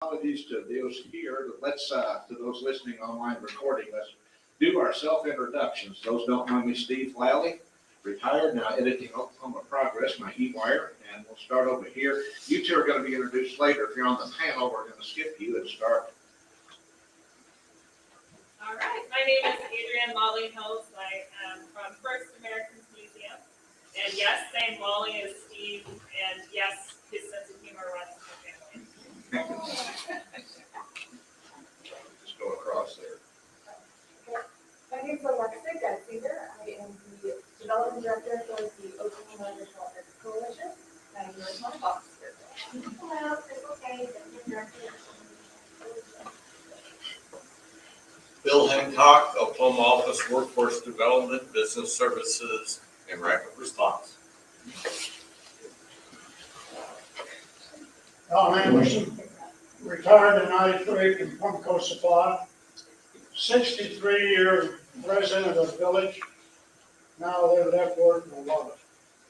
Apologies to those here. Let's, to those listening online recording, let's do our self-introductions. Those don't know me, Steve Lally, retired, now editing Oklahoma Progress, my e-wire, and we'll start over here. You two are going to be introduced later. If you're on the panel, we're going to skip you and start. All right, my name is Adrienne Molly Hills. I am from First Americans Museum. And yes, same Molly as Steve, and yes, his sense of humor runs in the family. Just go across there. My name is Alexa Getzinger. I am the Development Director for the Oklahoma Regional Arts Coalition. I'm your Oklahoma officer. Hello, Crystal Kay, Deputy Director of Bill Hancock, Oklahoma Office Workforce Development, Business Services, and Rapid Response. Don Anderson, retired in '93 from Plumco Supply, 63-year resident of the village, now live at Fort and love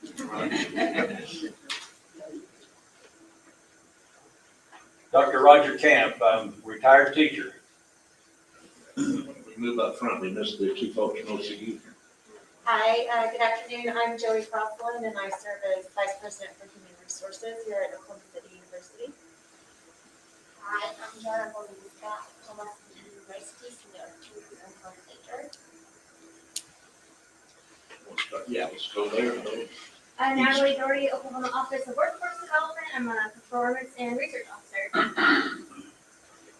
it. Dr. Roger Camp, I'm retired teacher. We move up front. We missed the two folks most of you. Hi, good afternoon. I'm Joey Crossland, and I serve as Vice President for Human Resources here at Oklahoma City University. Hi, I'm Jenna Bolivia, Oklahoma City University Senior Commentator. Yeah, let's go there. I'm Natalie Doherty, Oklahoma Office of Workforce Development. I'm a performance and research officer.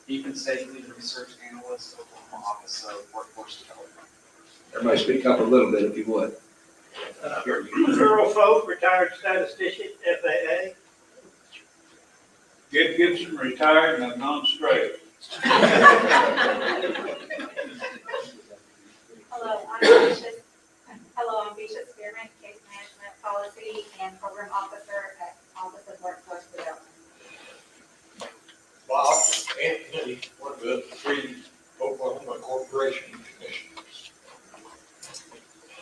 Ethan Safely, the research analyst, Oklahoma Office of Workforce Development. Everybody speak up a little bit if you would. Earl Folk, retired statistician, FAA. Gib Gibson, retired, and I've gone straight. Hello, I'm Bisha Spearman, Case Management Policy and Program Officer at Office of Workforce Development. Bob Anthony, one of the three Oklahoma Corporation Commissioners.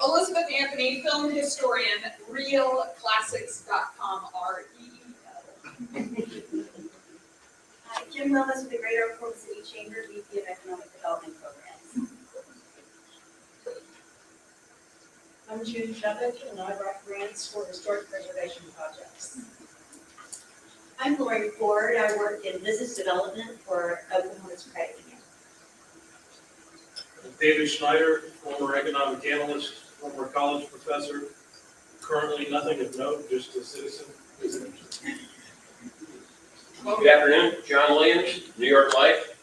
Elizabeth Anthony, film historian, realclassics.com, REEL. Jim Millis with the Greater Oklahoma City Chamber, VP of Economic Development Programs. I'm June Chavez, and I write grants for historic preservation projects. I'm Lori Ford. I work in business development for Oklahoma's credit union. David Schneider, former economic analyst, former college professor, currently nothing of note, just a citizen. Good afternoon, John Williams, New York Life.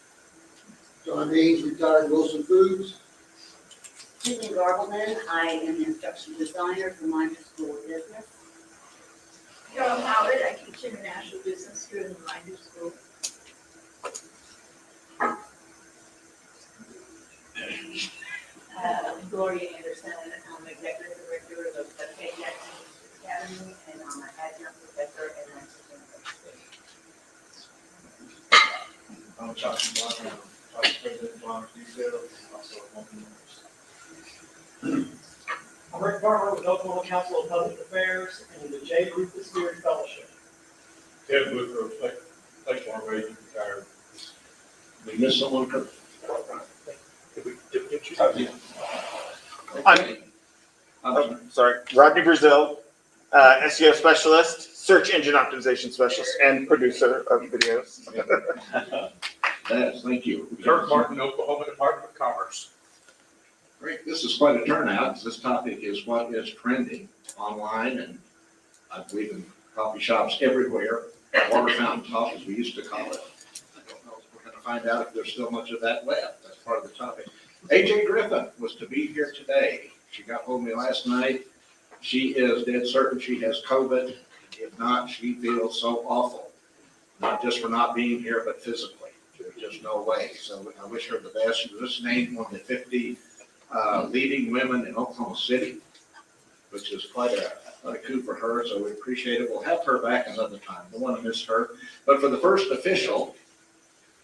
John Hayes, retired Wilson Foods. Susan Garbleman. I am the instructional designer for Minor School of Business. Carol Howard, I teach international business here in the Minor School. Gloria Anderson, I'm executive director of the K. Jackson Academy, and I'm an adjunct professor at Lansing University. I'm Josh Blocker, Vice President of Honors Detail, also a company. I'm Rick Farmer with Oklahoma Council of Public Affairs and the J. Rufus Beard Fellowship. Ted Booker, Lake Farm agent, retired. We missed someone. I'm sorry, Rodney Brazil, SEO specialist, search engine optimization specialist, and producer of videos. Yes, thank you. Kirk Martin, Oklahoma Department of Commerce. Great. This is quite a turnout. This topic is what is trending online, and I believe in coffee shops everywhere, water fountain talk, as we used to call it. I don't know if we're going to find out if there's still much of that left. That's part of the topic. AJ Griffin was to be here today. She got hold of me last night. She is dead certain she has COVID. If not, she feels so awful, not just for not being here, but physically. There's just no way. So I wish her the best. She was just named one of the 50 leading women in Oklahoma City, which is quite a coup for her. So we appreciate it. We'll have her back another time. Don't want to miss her. But for the first official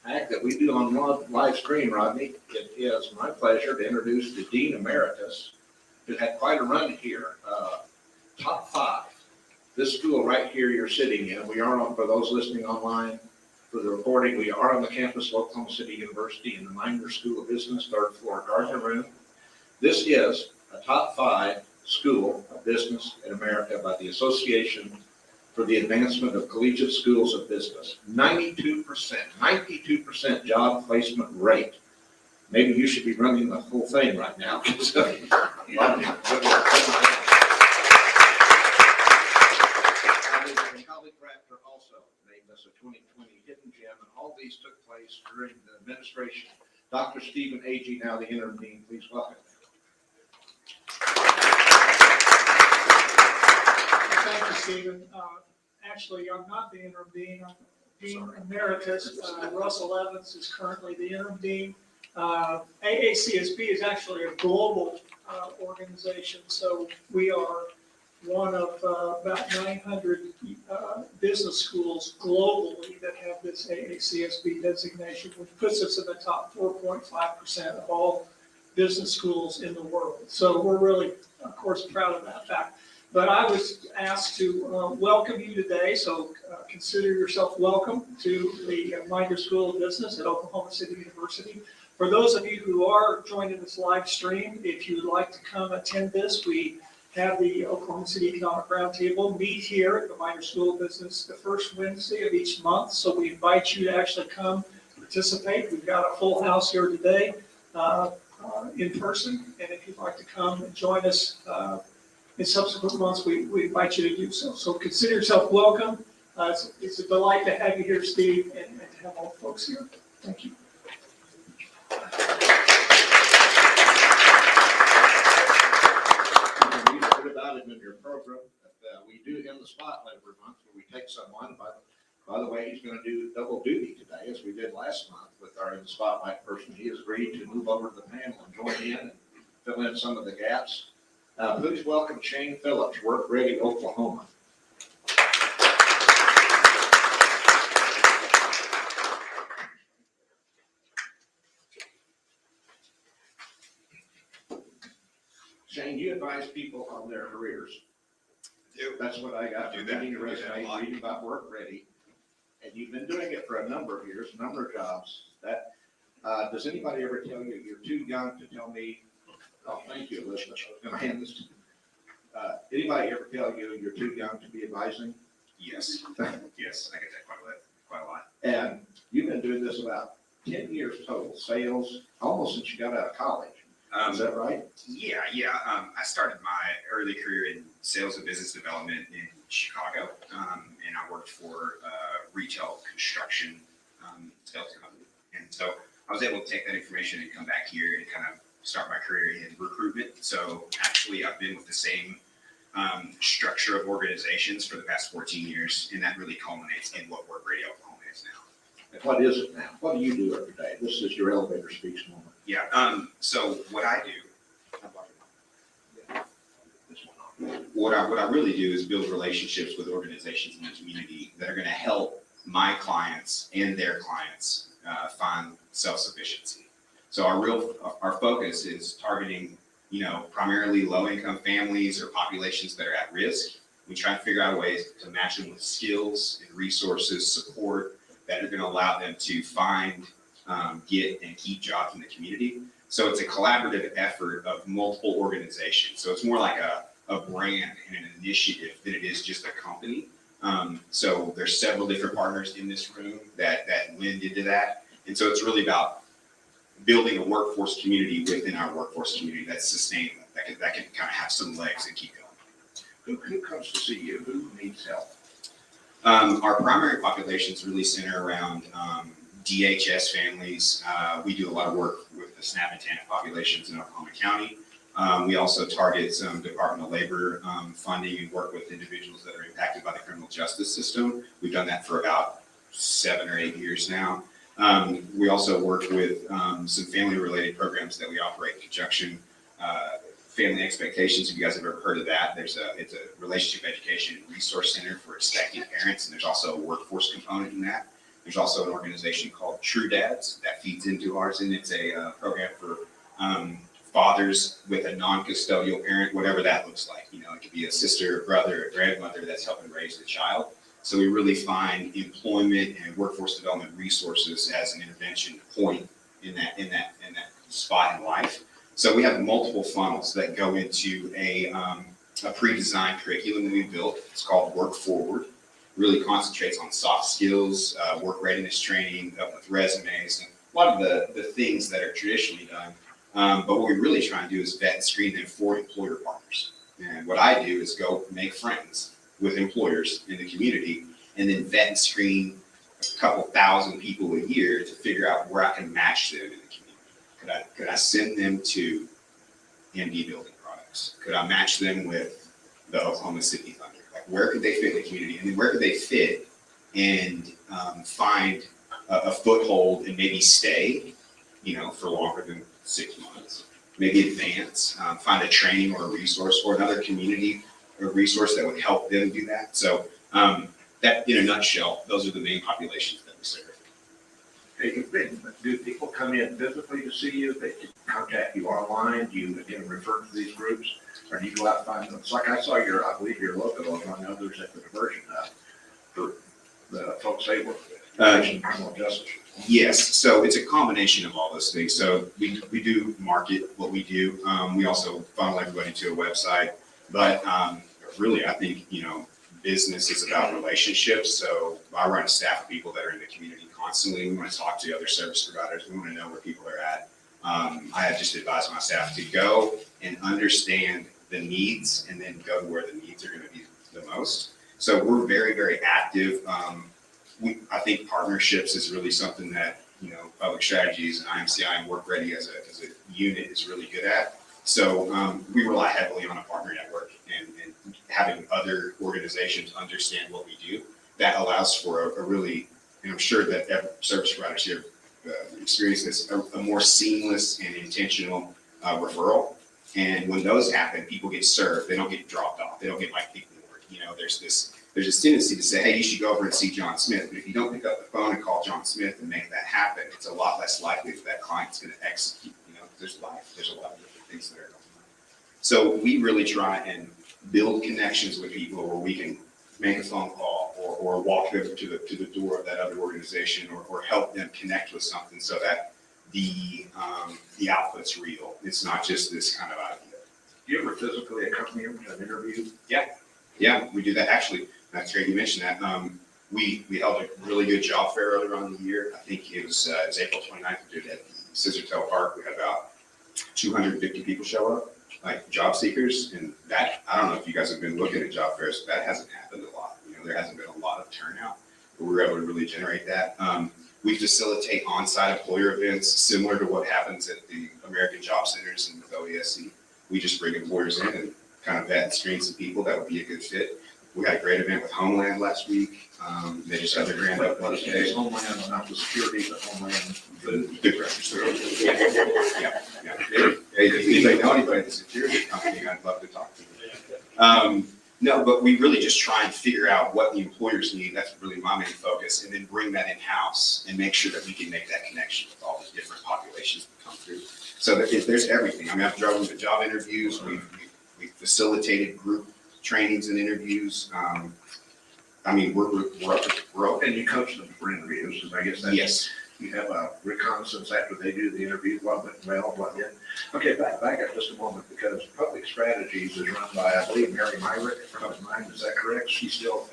act that we do on live stream, Rodney, it is my pleasure to introduce the Dean Emeritus, who had quite a run here. Top 5. This school right here you're sitting in, we are on, for those listening online, For the recording, we are on the campus of Oklahoma City University in the Minor School of Business, third floor, Gardner Room. This is a top 5 school of business in America by the Association for the Advancement of Collegiate Schools of Business. 92% job placement rate. Maybe you should be running the whole thing right now. Colleague Raptor also named us a 2020 Hidden Gem, and all these took place during the administration. Dr. Stephen Agee, now the interim dean, please welcome him. Thank you, Stephen. Actually, I'm not the interim dean, I'm Dean Emeritus. Russell Evans is currently the interim dean. AACSB is actually a global organization, so we are one of about 900 business schools globally that have this AACSB designation, which puts us in the top 4.5% of all business schools in the world. So we're really, of course, proud of that fact. But I was asked to welcome you today, so consider yourself welcome to the Minor School of Business at Oklahoma City University. For those of you who are joining this live stream, if you would like to come attend this, we have the Oklahoma City Economic Roundtable meet here at the Minor School of Business the first Wednesday of each month. So we invite you to actually come participate. We've got a full house here today in person, and if you'd like to come and join us in subsequent months, we invite you to do so. So consider yourself welcome. It's a delight to have you here, Steve, and to have all the folks here. Thank you. You heard about it in your program. We do in the spotlight every month where we take someone. By the way, he's going to do double duty today, as we did last month with our in the spotlight person. He has agreed to move over to the panel and join in and fill in some of the gaps. Please welcome Shane Phillips, Work Ready, Oklahoma. Shane, you advise people on their careers. That's what I got from reading your resume, reading about Work Ready. And you've been doing it for a number of years, a number of jobs. Does anybody ever tell you you're too young to tell me? Oh, thank you, Elizabeth. I was going to hand this to you. Anybody ever tell you you're too young to be advising? Yes. Yes, I get that quite a lot. And you've been doing this about 10 years total, sales, almost since you got out of college. Is that right? Yeah. I started my early career in sales and business development in Chicago, and I worked for retail construction sales company. And so I was able to take that information and come back here and kind of start my career in recruitment. So actually, I've been with the same structure of organizations for the past 14 years, and that really culminates in what Work Ready Oklahoma is now. And what is it now? What do you do every day? This is your elevator speech moment. Yeah. So what I do, what I really do is build relationships with organizations in the community that are going to help my clients and their clients find self-sufficiency. So our focus is targeting, primarily low-income families or populations that are at risk. We try to figure out ways to match them with skills and resources, support that are going to allow them to find, get, and keep jobs in the community. So it's a collaborative effort of multiple organizations. So it's more like a brand and an initiative than it is just a company. So there's several different partners in this room that lend into that. And so it's really about building a workforce community within our workforce community that's sustainable, that can kind of have some legs and keep going. Who comes to see you? Who needs help? Our primary populations really center around DHS families. We do a lot of work with the SNAP and TANF populations in Oklahoma County. We also target some Department of Labor funding and work with individuals that are impacted by the criminal justice system. We've done that for about 7 or 8 years now. We also work with some family-related programs that we operate in conjunction. Family Expectations, if you guys have ever heard of that, it's a relationship education and resource center for expectant parents, and there's also a workforce component in that. There's also an organization called True Dads that feeds into ours, and it's a program for fathers with a non-custodial parent, whatever that looks like. It could be a sister, brother, a grandmother that's helping raise the child. So we really find employment and workforce development resources as an intervention point in that spot in life. So we have multiple funnels that go into a pre-designed curriculum that we built. It's called Work Forward. Really concentrates on soft skills, work readiness training, with resumes, and a lot of the things that are traditionally done. But what we really try and do is vet and screen them for employer partners. And what I do is go make friends with employers in the community and then vet and screen a couple thousand people a year to figure out where I can match them in the community. Could I send them to MD Building Products? Could I match them with the Oklahoma City Thunder? Like, where could they fit in the community? And then where could they fit and find a foothold and maybe stay, for longer than 6 months? Maybe advance, find a training or a resource or another community or resource that would help them do that. So that, in a nutshell, those are the main populations that we serve. Hey, do people come in physically to see you? They contact you online? Do you get referred to these groups? Or do you go out and find them? It's like I saw I believe your logo among others at the diversion hub for the folks they work with, criminal justice. Yes, so it's a combination of all those things. So we do market what we do. We also funnel everybody to a website. But really, I think, business is about relationships. So I run a staff of people that are in the community constantly. We want to talk to other service providers. We want to know where people are at. I have just advised my staff to go and understand the needs and then go to where the needs are going to be the most. So we're very, very active. I think partnerships is really something that, Public Strategies and IMCI and Work Ready as a unit is really good at. So we rely heavily on a partner network and having other organizations understand what we do. That allows for a really, and I'm sure that every service providers here experience this, a more seamless and intentional referral. And when those happen, people get served. They don't get dropped off. They don't get ignored. There's this tendency to say, hey, you should go over and see John Smith. But if you don't pick up the phone and call John Smith and make that happen, it's a lot less likely that client's going to execute. There's a lot of different things that are going on. So we really try and build connections with people where we can make a phone call or walk them to the door of that other organization or help them connect with something so that the output's real. It's not just this kind of idea. Do you ever physically accompany them to an interview? Yeah, we do that. Actually, that's great you mentioned that. We held a really good job fair earlier on in the year. I think it was April 29th. We did it at Scissortail Park. We had about 250 people show up, like job seekers. And that, I don't know if you guys have been looking at job fairs, but that hasn't happened a lot. There hasn't been a lot of turnout, but we were able to really generate that. We facilitate on-site employer events similar to what happens at the American Job Centers and with OESC. We just bring employers in and kind of vet and screen some people that would be a good fit. We had a great event with Homeland last week. They just had their grand opening today. Homeland, not the security, but Homeland food. Good breakfast. Yeah. Hey, if they know anybody at the security company, I'd love to talk to them. No, but we really just try and figure out what the employers need. That's really my main focus, and then bring that in-house and make sure that we can make that connection with all the different populations that come through. So there's everything. I mean, I've driven to job interviews. We've facilitated group trainings and interviews. I mean, we're open. And you coach them for interviews, and I guess that's. Yes. You have a reconnaissance after they do the interview, what went well, what didn't. Okay, back up just a moment, because Public Strategies is run by, I believe, Mary Myrick, from his mind, is that correct? She's still,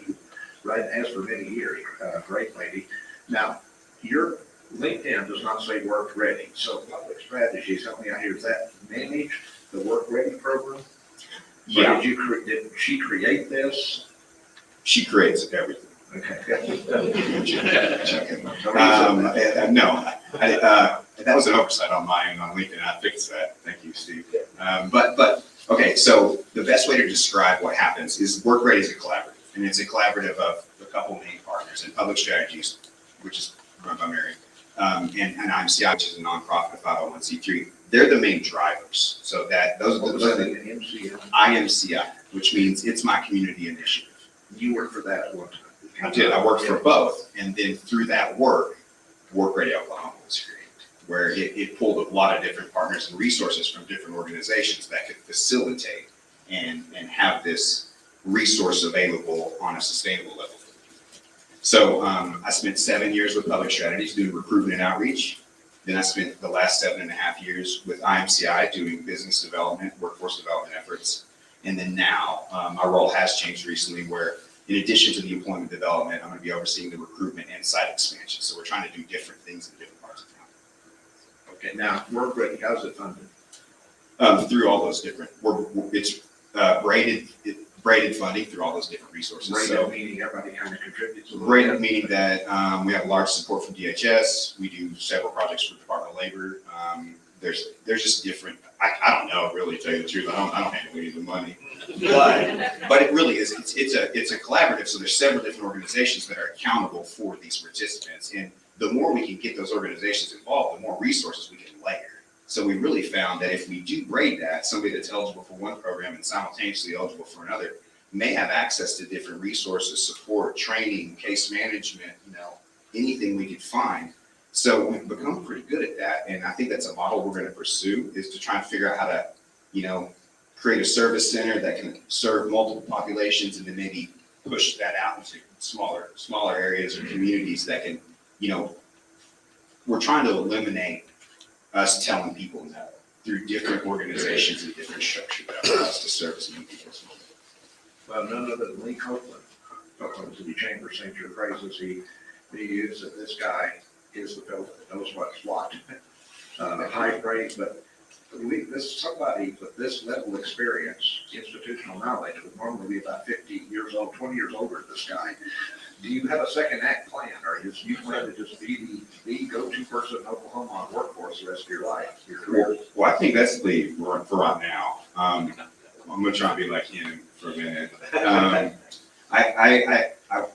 right, has for many years, great lady. Now, your LinkedIn does not say Work Ready, so Public Strategies, help me out here, does that manage the Work Ready program? Yeah. Or did she create this? She creates everything. Okay. No, that was an oversight on my end on LinkedIn. I fixed that. Thank you, Steve. But okay, so the best way to describe what happens is Work Ready is a collaborative, and it's a collaborative of a couple main partners and Public Strategies, which is run by Mary, and IMCI, which is a nonprofit 501c3. They're the main drivers. So those are the IMCI, which means it's my community initiative. You work for that at one time. I did. I worked for both, and then through that Work Ready Oklahoma was created, where it pulled a lot of different partners and resources from different organizations that could facilitate and have this resource available on a sustainable level for the community. So I spent 7 years with Public Strategies doing recruitment and outreach. Then I spent the last 7.5 years with IMCI doing business development, workforce development efforts. And then now my role has changed recently where in addition to the employment development, I'm going to be overseeing the recruitment and site expansion. So we're trying to do different things in different parts of town. Okay, now, work ready, how's it funded? Through all those different, it's braided funding through all those different resources. Braided meaning everybody kind of contributes a little Braided bit? meaning that we have large support from DHS. We do several projects for the Department of Labor. There's just different, I don't know, really, to tell you the truth. I don't handle any of the money. But it really is, it's a collaborative. So there's several different organizations that are accountable for these participants. And the more we can get those organizations involved, the more resources we can layer. So we really found that if we do braid that, somebody that's eligible for one program and simultaneously eligible for another may have access to different resources, support, training, case management, anything we could find. So we've become pretty good at that. And I think that's a model we're going to pursue, is to try and figure out how to, create a service center that can serve multiple populations and then maybe push that out into smaller areas or communities that can, we're trying to eliminate us telling people no through different organizations and different structures that allow us to service new people. Well, none other than Lee Copeland, Oklahoma City Chamber, sings your praises. He used that this guy is the fellow that knows what's what. High praise, but somebody with this level of experience, institutional knowledge, would normally be about 50 years old, 20 years older than this guy. Do you have a second act plan, or do you plan to just be the go-to person in Oklahoma on workforce the rest of your life, your career? Well, I think that's the for right now. I'm gonna try and be like him for a minute. I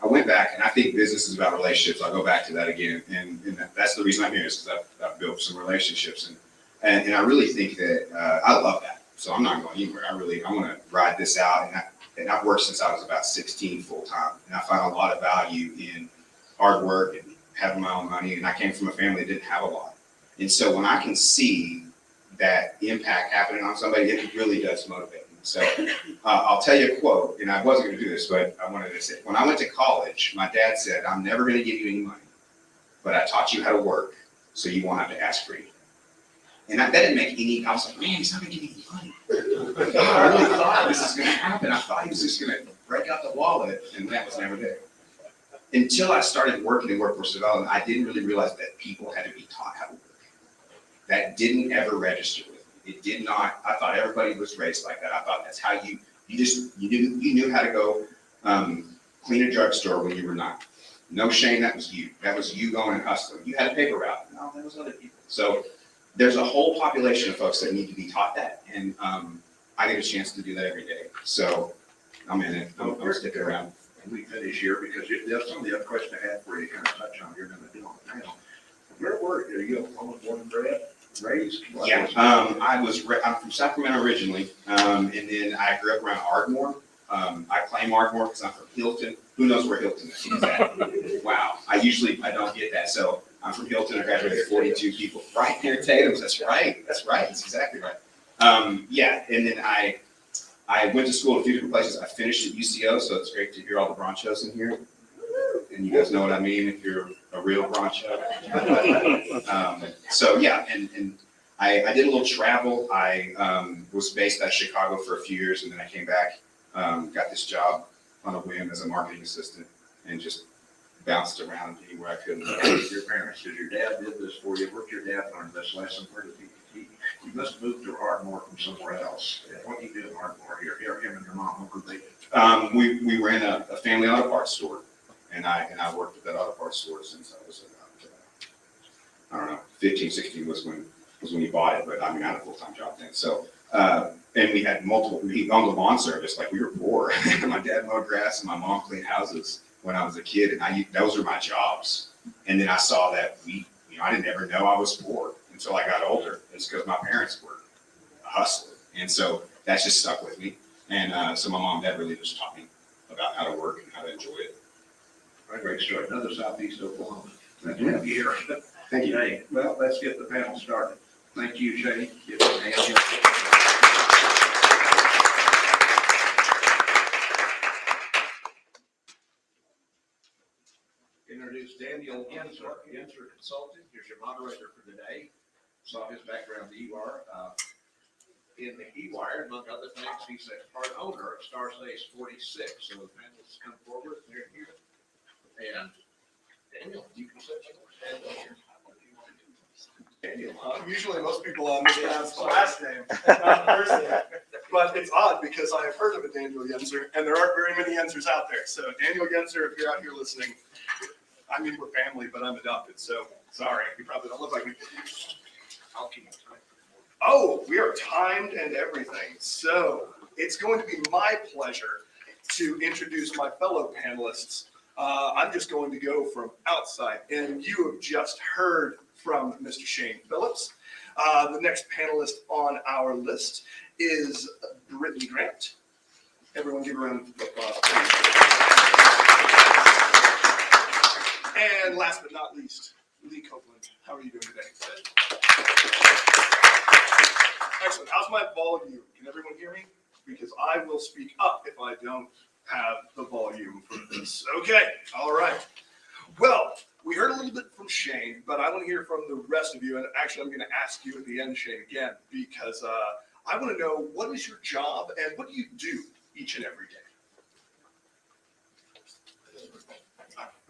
went back, and I think business is about relationships. I'll go back to that again, and that's the reason I'm here, is because I've built some relationships, and I really think that I love that. So I'm not going anywhere. I want to ride this out, and I've worked since I was about 16 full time, and I found a lot of value in hard work and having my own money. And I came from a family that didn't have a lot, and so when I can see that impact happening on somebody, it really does motivate me. So I'll tell you a quote, and I wasn't going to do this, but I wanted to say, when I went to college, my dad said, "I'm never going to give you any money, but I taught you how to work, so you won't have to ask for anything." And that didn't make any, I was like, man, he's not gonna give me any money. I really thought this was gonna happen. I thought he was just gonna break out the wallet, and that was never there. Until I started working in workforce development, I didn't really realize that people had to be taught how to work. That didn't ever register with me. It did not. I thought everybody was raised like that. I thought that's how you knew how to go clean a drugstore when you were 9. No shame, that was you. That was you going and hustling. You had a paper route. No, that was other people. So there's a whole population of folks that need to be taught that, and I get a chance to do that every day. So I'm in it. I'm sticking around. And we finish here because there's some of the other questions I had for you, kind of touch on, you're going to do on the panel. Where were you? Are you Oklahoma born and raised? Yeah, I'm from Sacramento originally, and then I grew up around Ardmore. I claim Ardmore because I'm from Hilton. Who knows where Hilton is at? Wow, I don't get that. So I'm from Hilton. I graduated 42 people right near Tatum's. That's right. That's exactly right. Yeah, and then I went to school in a few different places. I finished at UCO, so it's great to hear all the Bronchos in here. And you guys know what I mean if you're a real Broncho. So yeah, and I did a little travel. I was based out of Chicago for a few years, and then I came back, got this job on a whim as a marketing assistant, and just bounced around anywhere I could. Your parents, did your dad did this for you? Where did your dad learn this lesson? Where did he must have moved to Ardmore from somewhere else. What did you do in Ardmore here? Him and your mom, what were they doing? We ran a family auto parts store, and I worked at that auto parts store since I was about, I don't know, 15, 16 was when he bought it, but I mean, I had a full-time job then. So, and we had we owned a lawn service, like we were poor. My dad mowed grass and my mom cleaned houses when I was a kid, and those were my jobs. And then I saw that I didn't ever know I was poor until I got older. It's because my parents were hustling. And so that's just stuck with me. And so my mom and dad really just taught me about how to work and how to enjoy it. All right, great story. Another Southeast Oklahoma. Glad to have you here. Thank you. Hey, well, let's get the panel started. Thank you, Shane. Give us a hand here. introduce Daniel Yenzer. Yenzer Consulting, here's your moderator for today. Saw his background, the EWAR. In the EWAR, among other things, he's a part owner of Star Space 46. So the panelists come forward, they're here. And Daniel, you can sit here. Daniel, usually most people on this pronounce the last name, not the first name. But it's odd because I have heard of a Daniel Yenzer, and there aren't very many Yenzers out there. So Daniel Yenzer, if you're out here listening, I mean, we're family, but I'm adopted, so sorry, you probably don't look like me. I'll keep it tight. Oh, we are timed and everything. So it's going to be my pleasure to introduce my fellow panelists. I'm just going to go from outside, and you have just heard from Mr. Shane Phillips. The next panelist on our list is Brittany Grant. Everyone give her a round of applause, please. And last but not least, Lee Copeland. How are you doing today? Excellent. How's my volume? Can everyone hear me? Because I will speak up if I don't have the volume for this. Okay. All right. Well, we heard a little bit from Shane, but I want to hear from the rest of you. And actually, I'm going to ask you at the end, Shane, again, because I want to know, what is your job and what do you do each and every day?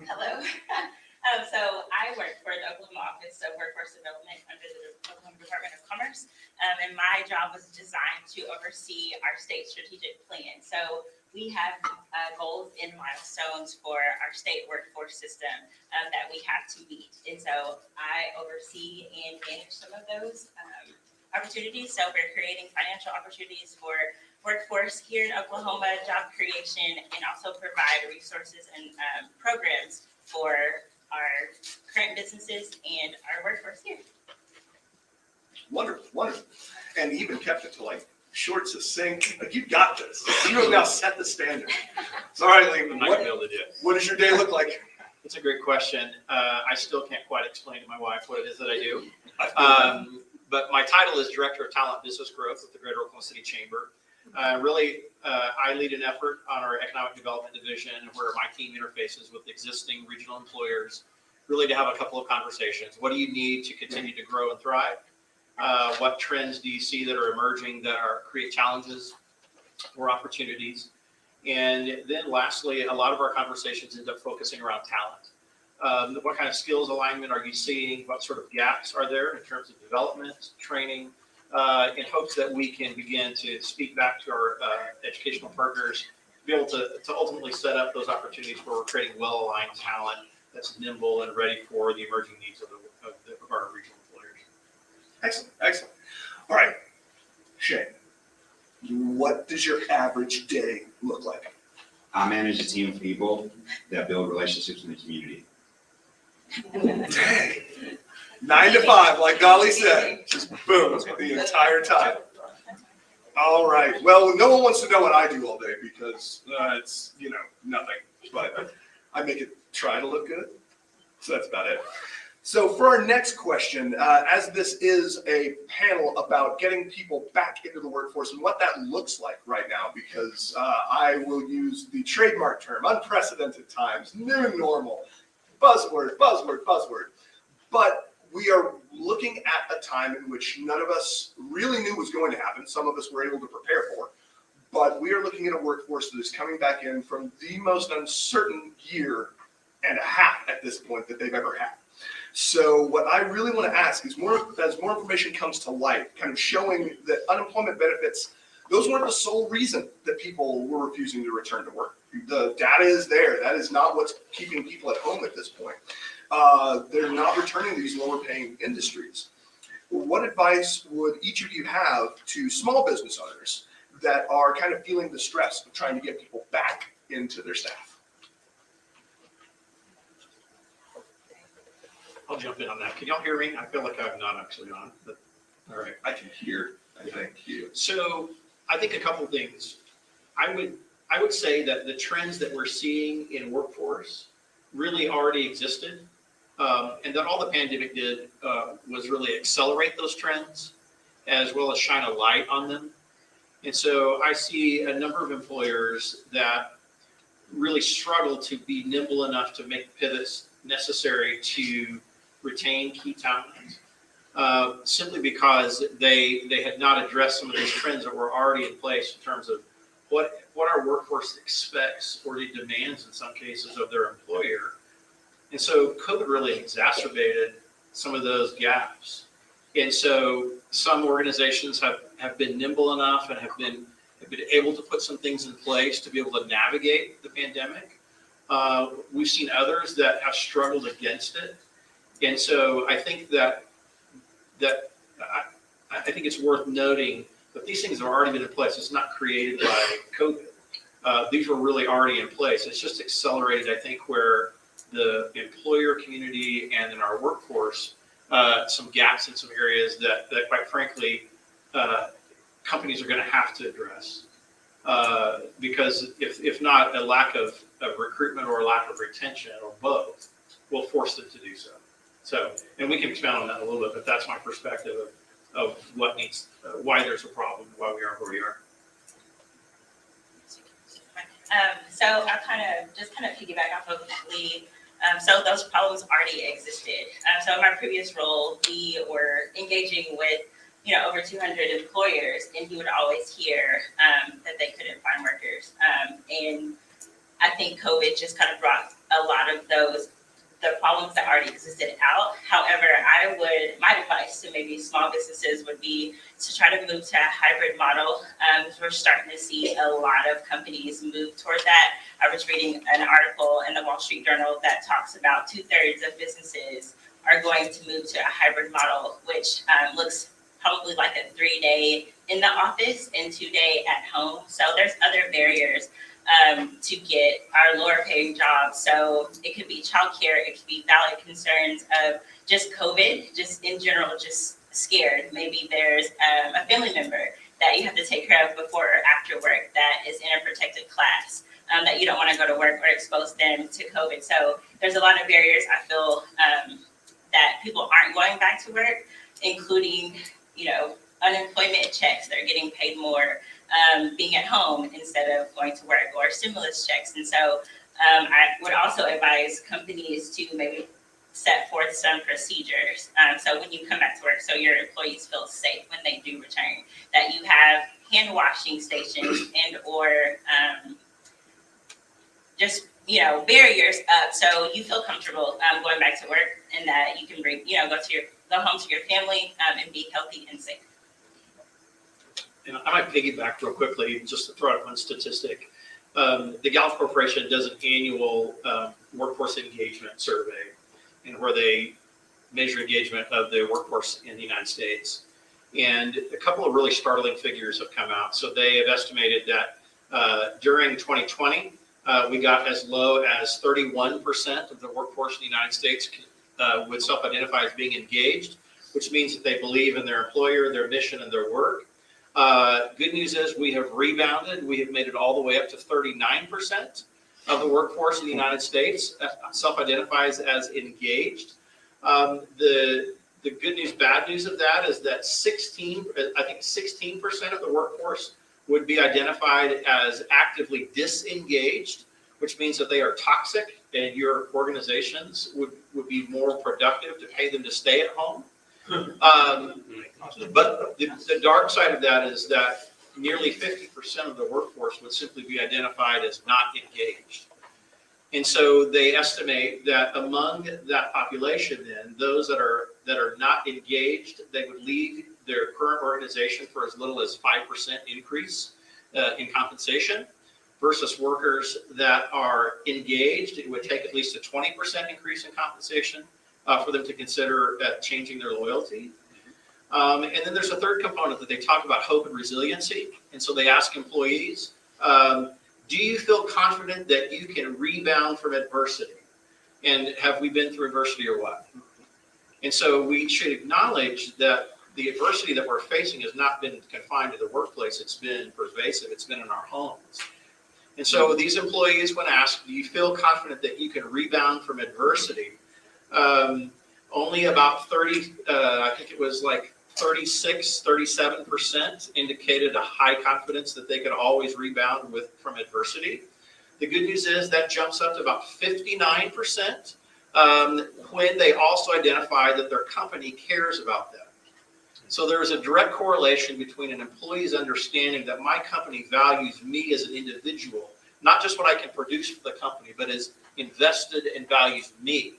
Hello. So I work for the Oklahoma Office of Workforce Development under the Oklahoma Department of Commerce. And my job was designed to oversee our state strategic plan. So we have goals and milestones for our state workforce system that we have to meet. And so I oversee and manage some of those opportunities. So we're creating financial opportunities for workforce here in Oklahoma, job creation, and also provide resources and programs for our current businesses and our workforce here. Wonderful, wonderful. And even kept it to like short, succinct. Like, you got this. You have now set the standard. So, all right, Lee, I'm not gonna be able to do it. what does your day look like? It's a great question. I still can't quite explain to my wife what it is that I do. But my title is Director of Talent Business Growth with the Greater Oklahoma City Chamber. I lead an effort on our Economic Development Division where my team interfaces with existing regional employers, really to have a couple of conversations. What do you need to continue to grow and thrive? What trends do you see that are emerging that create challenges or opportunities? And then lastly, a lot of our conversations end up focusing around talent. What kind of skills alignment are you seeing? What sort of gaps are there in terms of development, training, in hopes that we can begin to speak back to our educational partners, to be able to ultimately set up those opportunities where we're creating well-aligned talent that's nimble and ready for the emerging needs of our regional employers. Excellent, excellent. All right, Shane, what does your average day look like? I manage a team of people that build relationships in the community. Dang. 9 to 5, like Dolly said, just boom, the entire time. All right. Well, no one wants to know what I do all day because it's, nothing. But I make it try to look good. So that's about it. So for our next question, as this is a panel about getting people back into the workforce and what that looks like right now, because I will use the trademark term, unprecedented times, new normal, buzzword, buzzword, buzzword. But we are looking at a time in which none of us really knew was going to happen. Some of us were able to prepare for. But we are looking at a workforce that is coming back in from the most uncertain year and a half at this point that they've ever had. So what I really want to ask is, as more information comes to light, kind of showing that unemployment benefits, those weren't the sole reason that people were refusing to return to work. The data is there. That is not what's keeping people at home at this point. They're not returning to these lower paying industries. What advice would each of you have to small business owners that are kind of feeling the stress of trying to get people back into their staff? I'll jump in on that. Can y'all hear me? I feel like I'm not actually on, but all right. I can hear. Thank you. So I think a couple of things. I would say that the trends that we're seeing in workforce really already existed. And that all the pandemic did was really accelerate those trends as well as shine a light on them. And so I see a number of employers that really struggle to be nimble enough to make pivots necessary to retain key talent, simply because they had not addressed some of these trends that were already in place in terms of what our workforce expects or demands in some cases of their employer. And so COVID really exacerbated some of those gaps. And so some organizations have been nimble enough and have been able to put some things in place to be able to navigate the pandemic. We've seen others that have struggled against it. And so I think that I think it's worth noting that these things have already been in place. It's not created by COVID. These were really already in place. It's just accelerated, I think, where the employer community and in our workforce, some gaps in some areas that quite frankly, companies are going to have to address. Because if not, a lack of recruitment or a lack of retention or both will force them to do so. So, and we can expand on that a little bit, but that's my perspective of what needs, why there's a problem, why we are where we are. So I kind of piggyback off of Lee. So those problems already existed. So in my previous role, we were engaging with, over 200 employers, and you would always hear that they couldn't find workers. And I think COVID just kind of brought a lot of the problems that already existed out. However, my advice to maybe small businesses would be to try to move to a hybrid model. We're starting to see a lot of companies move toward that. I was reading an article in the Wall Street Journal that talks about 2/3 of businesses are going to move to a hybrid model, which looks probably like a 3-day in the office and 2-day at home. So there's other barriers to get our lower paying jobs. So it could be childcare, it could be valid concerns of just COVID, just in general, just scared. Maybe there's a family member that you have to take care of before or after work that is in a protected class, that you don't want to go to work or expose them to COVID. So there's a lot of barriers I feel that people aren't going back to work, including, unemployment checks, they're getting paid more being at home instead of going to work, or stimulus checks. And so I would also advise companies to maybe set forth some procedures. So when you come back to work, so your employees feel safe when they do return, that you have hand washing stations and or just, barriers up so you feel comfortable going back to work, and that you can bring, go home to your family and be healthy and safe. And I might piggyback real quickly, just to throw out one statistic. The Gallup Corporation does an annual workforce engagement survey, and where they measure engagement of the workforce in the United States. And a couple of really startling figures have come out. So they have estimated that during 2020, we got as low as 31% of the workforce in the United States would self-identify as being engaged, which means that they believe in their employer, their mission, and their work. Good news is we have rebounded. We have made it all the way up to 39% of the workforce in the United States self-identifies as engaged. The good news, bad news of that is that 16% of the workforce would be identified as actively disengaged, which means that they are toxic, and your organizations would be more productive to pay them to stay at home. But the dark side of that is that nearly 50% of the workforce would simply be identified as not engaged. And so they estimate that among that population, then, those that are not engaged, they would leave their current organization for as little as 5% increase in compensation, versus workers that are engaged, it would take at least a 20% increase in compensation for them to consider changing their loyalty. And then there's a third component that they talk about, hope and resiliency. And so they ask employees, do you feel confident that you can rebound from adversity? And have we been through adversity or what? And so we should acknowledge that the adversity that we're facing has not been confined to the workplace. It's been pervasive. It's been in our homes. And so these employees, when asked, do you feel confident that you can rebound from adversity? Only about 37% indicated a high confidence that they could always rebound from adversity. The good news is that jumps up to about 59% when they also identify that their company cares about them. So there is a direct correlation between an employee's understanding that my company values me as an individual, not just what I can produce for the company, but is invested and values me.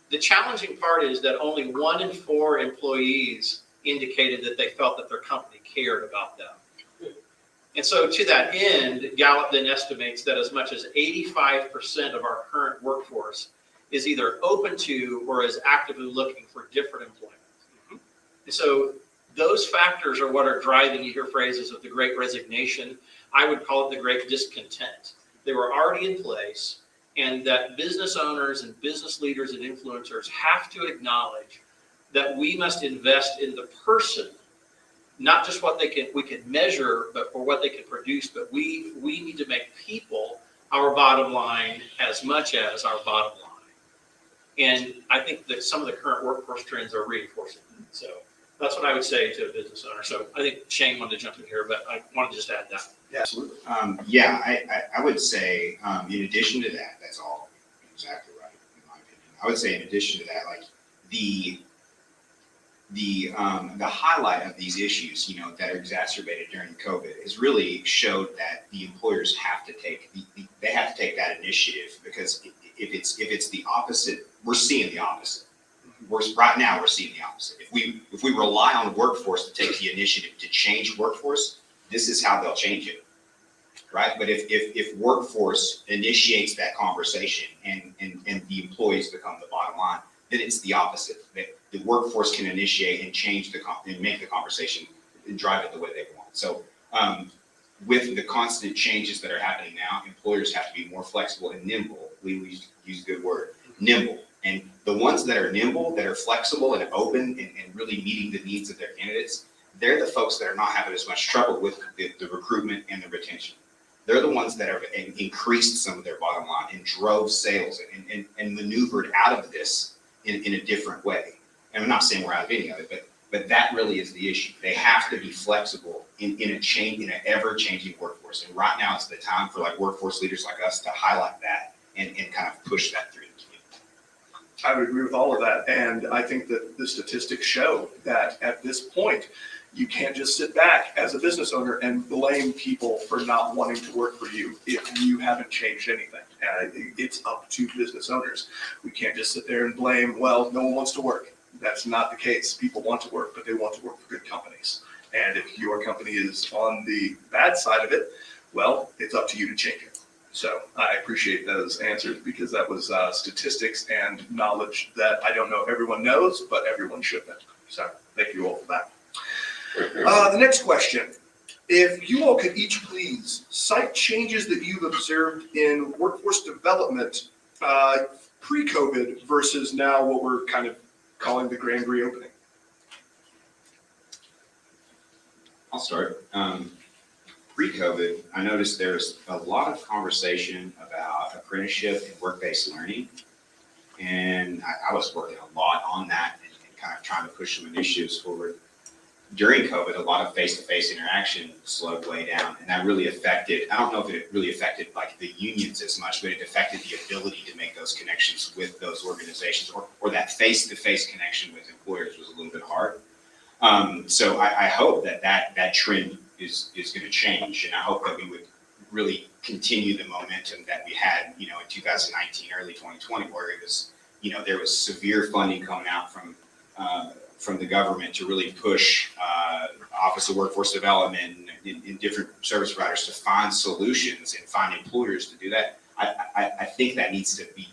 The challenging part is that only 1 in 4 employees indicated that they felt that their company cared about them. And so to that end, Gallup then estimates that as much as 85% of our current workforce is either open to or is actively looking for different employment. And so those factors are what are driving, you hear phrases of the great resignation. I would call it the great discontent. They were already in place, and that business owners and business leaders and influencers have to acknowledge that we must invest in the person, not just what we can measure, but or what they can produce, but we need to make people our bottom line as much as our bottom line. And I think that some of the current workforce trends are reinforcing that. So that's what I would say to a business owner. So I think Shane wanted to jump in here, but I wanted to just add that. Yeah, absolutely. I would say, in addition to that, that's all exactly right, in my opinion. I would say in addition to that, like the highlight of these issues, that are exacerbated during COVID has really showed that the employers have to take, they have to take that initiative, because if it's the opposite, we're seeing the opposite. Right now, we're seeing the opposite. If we rely on the workforce to take the initiative to change workforce, this is how they'll change it, right? But if workforce initiates that conversation and the employees become the bottom line, then it's the opposite. The workforce can initiate and change and make the conversation and drive it the way they want. So with the constant changes that are happening now, employers have to be more flexible and nimble. We use a good word, nimble. And the ones that are nimble, that are flexible and open and really meeting the needs of their candidates, they're the folks that are not having as much trouble with the recruitment and the retention. They're the ones that have increased some of their bottom line and drove sales and maneuvered out of this in a different way. And I'm not saying we're out of any of it, but that really is the issue. They have to be flexible in an ever-changing workforce. And right now it's the time for like workforce leaders like us to highlight that and kind of push that through. I would agree with all of that. And I think that the statistics show that at this point, you can't just sit back as a business owner and blame people for not wanting to work for you if you haven't changed anything. It's up to business owners. We can't just sit there and blame, well, no one wants to work. That's not the case. People want to work, but they want to work for good companies. And if your company is on the bad side of it, well, it's up to you to change it. So I appreciate those answers, because that was statistics and knowledge that I don't know everyone knows, but everyone should know. So thank you all for that. The next question, if you all could each please cite changes that you've observed in workforce development pre-COVID versus now what we're kind of calling the grand reopening. I'll start. Pre-COVID, I noticed there's a lot of conversation about apprenticeship and work-based learning. And I was working a lot on that and kind of trying to push some initiatives forward. During COVID, a lot of face-to-face interaction slowed way down, and that really affected, I don't know if it really affected like the unions as much, but it affected the ability to make those connections with those organizations, or that face-to-face connection with employers was a little bit hard. So I hope that trend is going to change, and I hope that we would really continue the momentum that we had, in 2019, early 2020, where it was, there was severe funding coming out from the government to really push Office of Workforce Development in different service providers to find solutions and find employers to do that. I think that needs to be,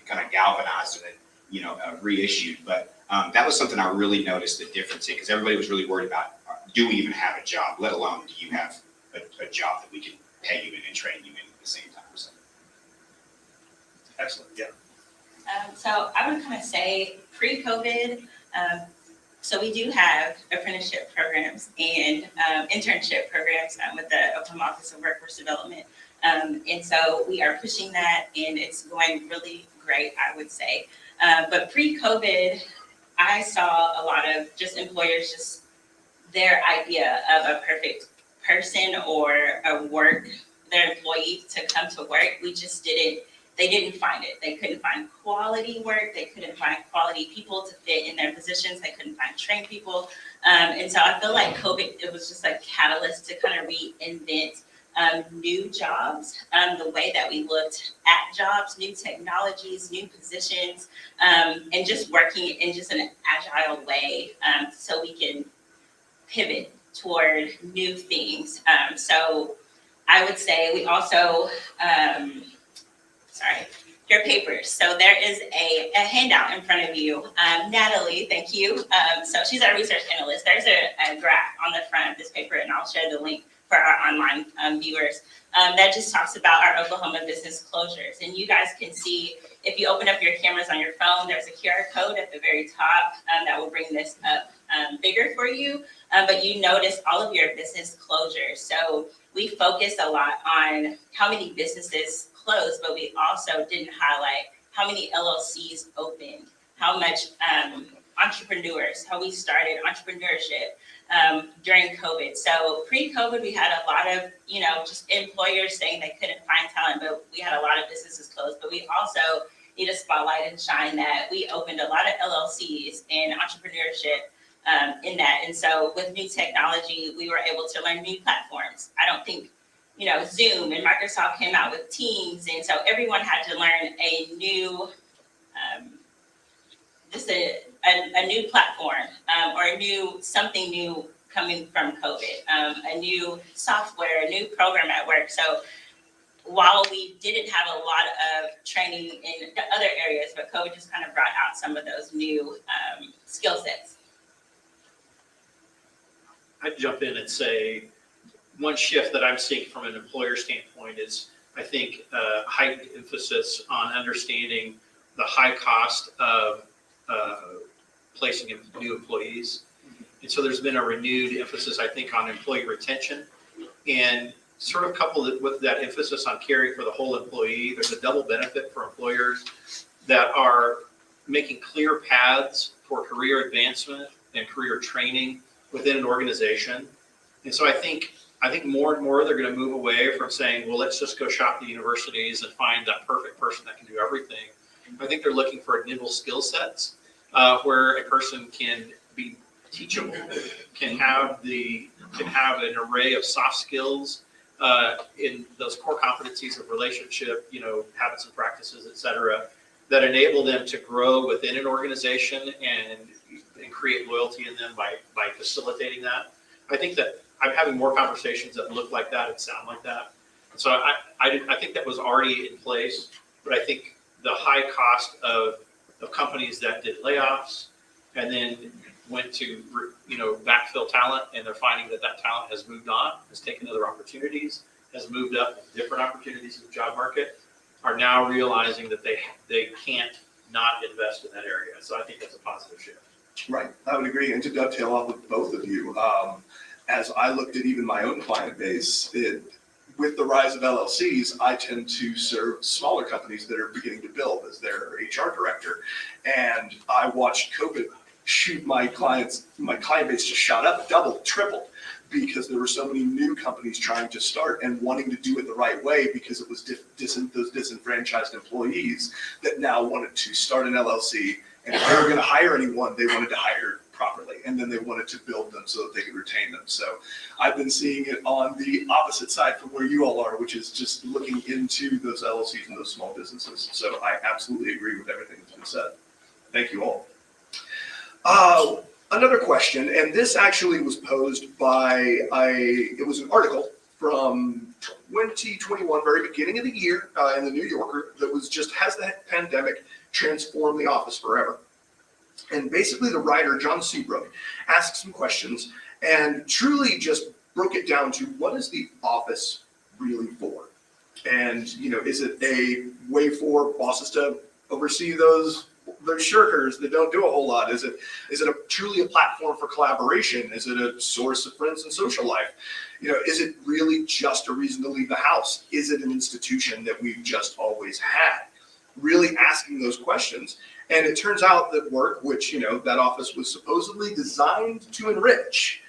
kind of galvanized and then, reissued. But that was something I really noticed the difference in, because everybody was really worried about, do we even have a job, let alone do you have a job that we can pay you in and train you in at the same time. So. Excellent, yeah. So I would kind of say pre-COVID, so we do have apprenticeship programs and internship programs with the Oklahoma Office of Workforce Development. And so we are pushing that, and it's going really great, I would say. But pre-COVID, I saw a lot of just employers, just their idea of a perfect person or their employee to come to work. We just didn't they didn't find it. They couldn't find quality work. They couldn't find quality people to fit in their positions. They couldn't find trained people. And so I feel like COVID, it was just a catalyst to kind of reinvent new jobs, the way that we looked at jobs, new technologies, new positions, and just working in just an agile way so we can pivot toward new things. So I would say we also, your papers. So there is a handout in front of you. Natalie, thank you. So she's our research analyst. There's a graph on the front of this paper, and I'll share the link for our online viewers. That just talks about our Oklahoma business closures. And you guys can see, if you open up your cameras on your phone, there's a QR code at the very top that will bring this up bigger for you. But you notice all of your business closures. So we focused a lot on how many businesses closed, but we also didn't highlight how many LLCs opened, how much entrepreneurs, how we started entrepreneurship during COVID. So pre-COVID, we had a lot of, just employers saying they couldn't find talent, but we had a lot of businesses closed. But we also need to spotlight and shine that we opened a lot of LLCs in entrepreneurship in that. And so with new technology, we were able to learn new platforms. I don't think, Zoom and Microsoft came out with Teams. And so everyone had to learn a new, a new platform or something new coming from COVID, a new software, a new program at work. So while we didn't have a lot of training in the other areas, but COVID just kind of brought out some of those new skill sets. I'd jump in and say one shift that I'm seeing from an employer standpoint is, I think, heightened emphasis on understanding the high cost of placing new employees. And so there's been a renewed emphasis, I think, on employee retention, and sort of coupled it with that emphasis on caring for the whole employee. There's a double benefit for employers that are making clear paths for career advancement and career training within an organization. And so I think more and more they're going to move away from saying, well, let's just go shop the universities and find that perfect person that can do everything. I think they're looking for nimble skill sets where a person can be teachable, can have an array of soft skills in those core competencies of relationship, habits and practices, et cetera, that enable them to grow within an organization and create loyalty in them by facilitating that. I think that I'm having more conversations that look like that and sound like that. And so I think that was already in place, but I think the high cost of companies that did layoffs and then went to backfill talent, and they're finding that talent has moved on, has taken other opportunities, has moved up with different opportunities in the job market, are now realizing that they can't not invest in that area. So I think that's a positive shift. Right, I would agree. And to dovetail off with both of you, as I looked at even my own client base, with the rise of LLCs, I tend to serve smaller companies that are beginning to build as their HR director. And I watched COVID shoot my client base just shot up, double, triple, because there were so many new companies trying to start and wanting to do it the right way, because it was those disenfranchised employees that now wanted to start an LLC. And if they were going to hire anyone, they wanted to hire properly, and then they wanted to build them so that they could retain them. So I've been seeing it on the opposite side from where you all are, which is just looking into those LLCs and those small businesses. So I absolutely agree with everything that's been said. Thank you all. Another question, and this actually was posed by it was an article from 2021, very beginning of the year, in the New Yorker, that was just, has the pandemic transformed the office forever? And basically the writer, John Seabrook, asked some questions and truly just broke it down to, what is the office really for? And, is it a way for bosses to oversee those shirkers that don't do a whole lot? Is it truly a platform for collaboration? Is it a source of friends and social life? Is it really just a reason to leave the house? Is it an institution that we've just always had? Really asking those questions. And it turns out that work, which, that office was supposedly designed to enrich,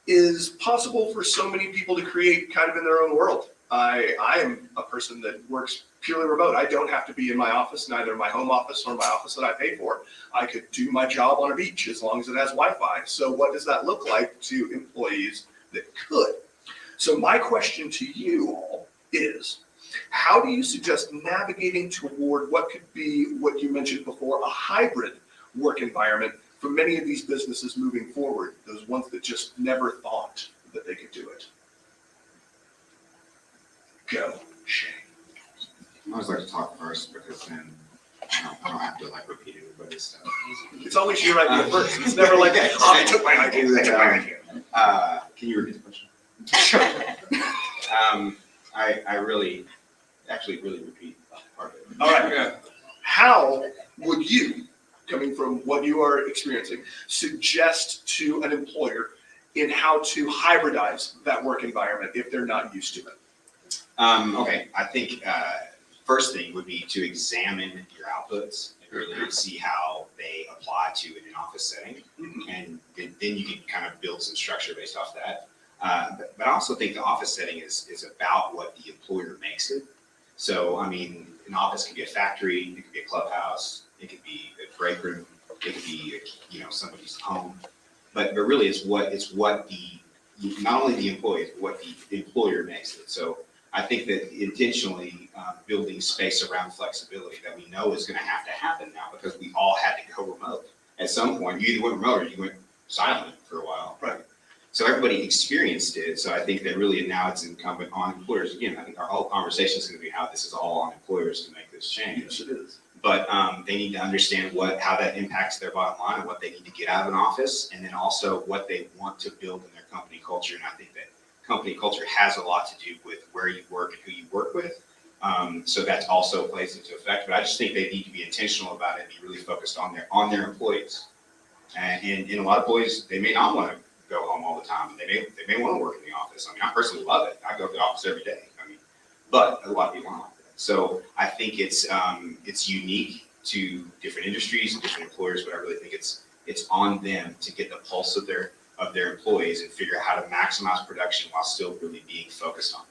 is possible for so many people to create kind of in their own world. I am a person that works purely remote. I don't have to be in my office, neither my home office nor my office that I pay for. I could do my job on a beach as long as it has Wi-Fi. So what does that look like to employees that could? So my question to you all is, how do you suggest navigating toward what could be, what you mentioned before, a hybrid work environment for many of these businesses moving forward, those ones that just never thought that they could do it? Go, Shane. I always like to talk first because then I don't have to like repeat everybody's stuff. It's always your idea first. It's never like, oh, I took my idea. I took my idea. Can you repeat the question? I really repeat part of it. All right. Yeah. How would you, coming from what you are experiencing, suggest to an employer in how to hybridize that work environment if they're not used to it? Okay, I think first thing would be to examine your outputs and really see how they apply to in an office setting, and then you can kind of build some structure based off that. But I also think the office setting is about what the employer makes it. So, I mean, an office could be a factory, it could be a clubhouse, it could be a break room, it could be, somebody's home. But really it's what not only the employees, but what the employer makes it. So I think that intentionally building space around flexibility that we know is going to happen now, because we all had to go remote. At some point, you either went remote or you went silent for a while. Right. So everybody experienced it. So I think that really now it's incumbent on employers. Again, I think our whole conversation is going to be how this is all on employers to make this change. Yes, it is. But they need to understand how that impacts their bottom line and what they need to get out of an office, and then also what they want to build in their company culture. And I think that company culture has a lot to do with where you work and who you work with. So that also plays into effect. But I just think they need to be intentional about it and be really focused on their employees. And a lot of employees, they may not want to go home all the time. They may want to work in the office. I mean, I personally love it. I go to the office every day. But a lot of people aren't like that. So I think it's unique to different industries and different employers, but I really think it's on them to get the pulse of their employees and figure out how to maximize production while still really being focused on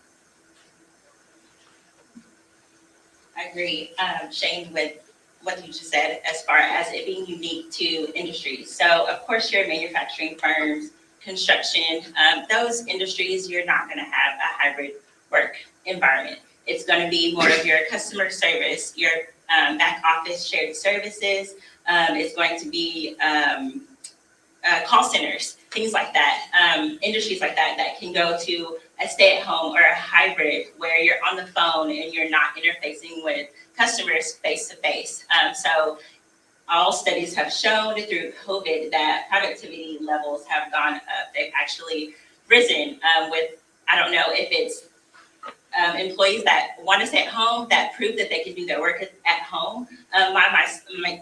it. I agree, Shane, with what you just said as far as it being unique to industries. So of course, your manufacturing firms, construction, those industries, you're not going to have a hybrid work environment. It's going to be more of your customer service, your back office shared services. It's going to be call centers, things like that, industries like that can go to a stay-at-home or a hybrid where you're on the phone and you're not interfacing with customers face-to-face. So all studies have shown through COVID that productivity levels have gone up. They've actually risen with, I don't know if it's employees that want to stay at home that prove that they can do their work at home.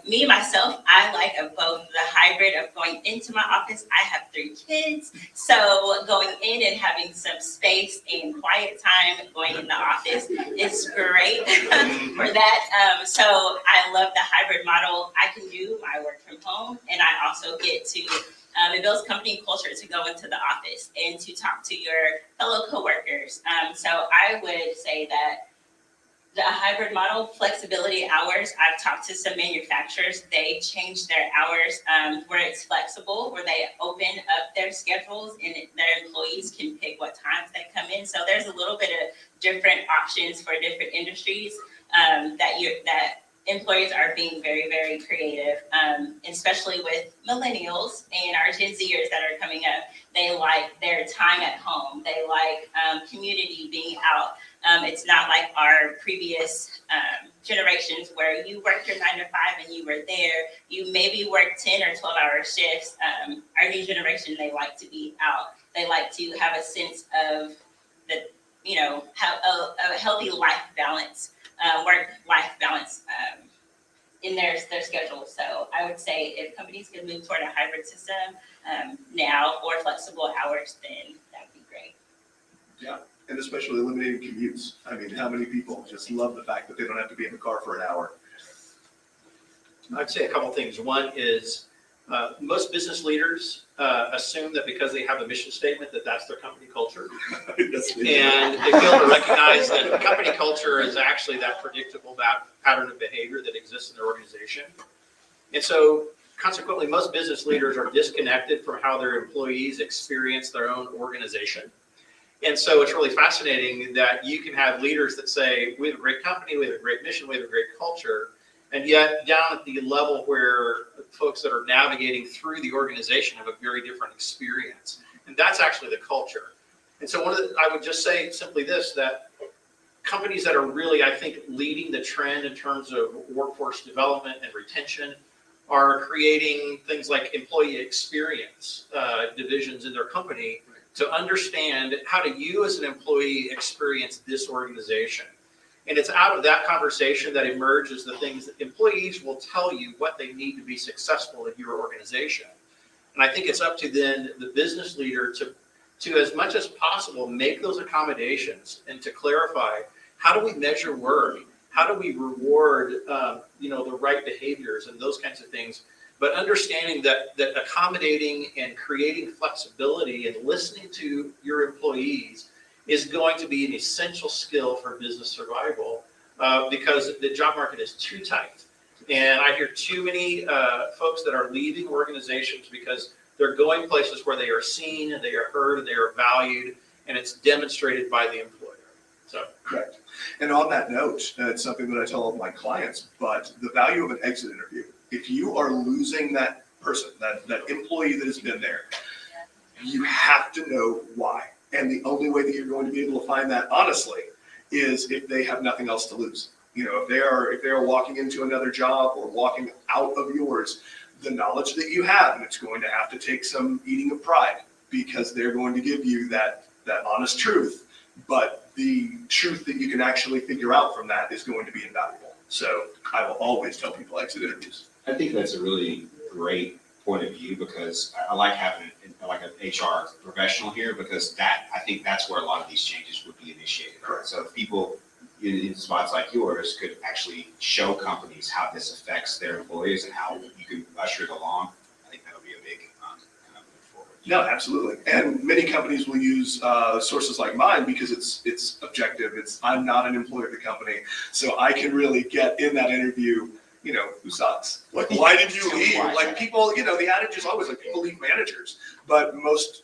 Me myself, I like both the hybrid of going into my office. I have 3 kids, so going in and having some space and quiet time going in the office is great for that. So I love the hybrid model. I can do my work from home, and I also get to it builds company culture to go into the office and to talk to your fellow coworkers. So I would say that the hybrid model, flexibility hours, I've talked to some manufacturers, they change their hours where it's flexible, where they open up their schedules and their employees can pick what times they come in. So there's a little bit of different options for different industries that employers are being very, very creative, especially with millennials and our Gen Zers that are coming up. They like their time at home. They like community, being out. It's not like our previous generations where you worked your 9 to 5 and you were there. You maybe work 10 or 12-hour shifts. Our new generation, they like to be out. They like to have a sense of have a healthy life balance. Work-life balance in their schedule. So I would say if companies could move toward a hybrid system now or flexible hours, then that would be great. Yeah, and especially eliminating commutes. I mean, how many people just love the fact that they don't have to be in the car for an hour? I'd say a couple things. One is Most business leaders assume that because they have a mission statement that that's their company culture. Yes, they do. And they fail to recognize that company culture is actually that predictable pattern of behavior that exists in their organization. And so consequently, most business leaders are disconnected from how their employees experience their own organization. And so it's really fascinating that you can have leaders that say, we have a great company, we have a great mission, we have a great culture. And yet down at the level where folks that are navigating through the organization have a very different experience. And that's actually the culture. And so I would just say simply this, that companies that are really, I think, leading the trend in terms of workforce development and retention are creating things like employee experience divisions in their company to understand how do you as an employee experience this organization. And it's out of that conversation that emerges the things that employees will tell you what they need to be successful in your organization. And I think it's up to then the business leader to as much as possible make those accommodations and to clarify, how do we measure work? How do we reward the right behaviors and those kinds of things? But understanding that accommodating and creating flexibility and listening to your employees is going to be an essential skill for business survival because the job market is too tight. And I hear too many folks that are leaving organizations because they're going places where they are seen and they are heard and they are valued, and it's demonstrated by the employer. So correct. And on that note, it's something that I tell all of my clients, but the value of an exit interview, if you are losing that person, that employee that has been there, you have to know why. And the only way that you're going to be able to find that, honestly, is if they have nothing else to lose. If they are walking into another job or walking out of yours, the knowledge that you have, and it's going to have to take some eating of pride because they're going to give you that honest truth. But the truth that you can actually figure out from that is going to be invaluable. So I will always tell people exit interviews. I think that's a really great point of view because I like having like an HR professional here because I think that's where a lot of these changes would be initiated. Correct. So if people in spots like yours could actually show companies how this affects their employees and how you can usher it along, I think that'll be a big kind of move forward. No, absolutely. And many companies will use sources like mine because it's objective. I'm not an employee of the company, so I can really get in that interview. Who sucks? Like, why did you leave? Like people, the adage is always like people leave managers, but most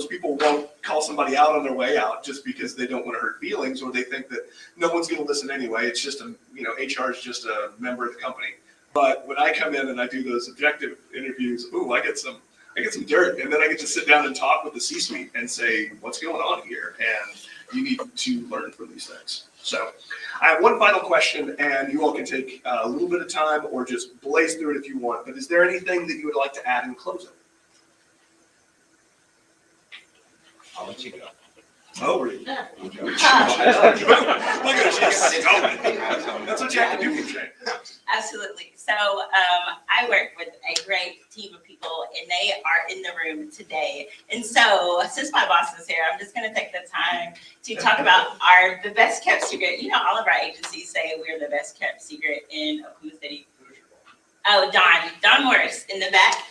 people won't call somebody out on their way out just because they don't want to hurt feelings or they think that no one's going to listen anyway. It's just HR is just a member of the company. But when I come in and I do those objective interviews, I get some dirt, and then I get to sit down and talk with the C-suite and say, what's going on here? And you need to learn from these things. So I have one final question, and you all can take a little bit of time or just blaze through it if you want. But is there anything that you would like to add in closing? I'll let you go. Oh, really? Look at her, she's stoned. That's what you have to do for training. Absolutely. So I work with a great team of people, and they are in the room today. And so since my boss is here, I'm just going to take the time to talk about the best kept secret. All of our agencies say we're the best kept secret in Oklahoma City. Oh, Don Morris in the back.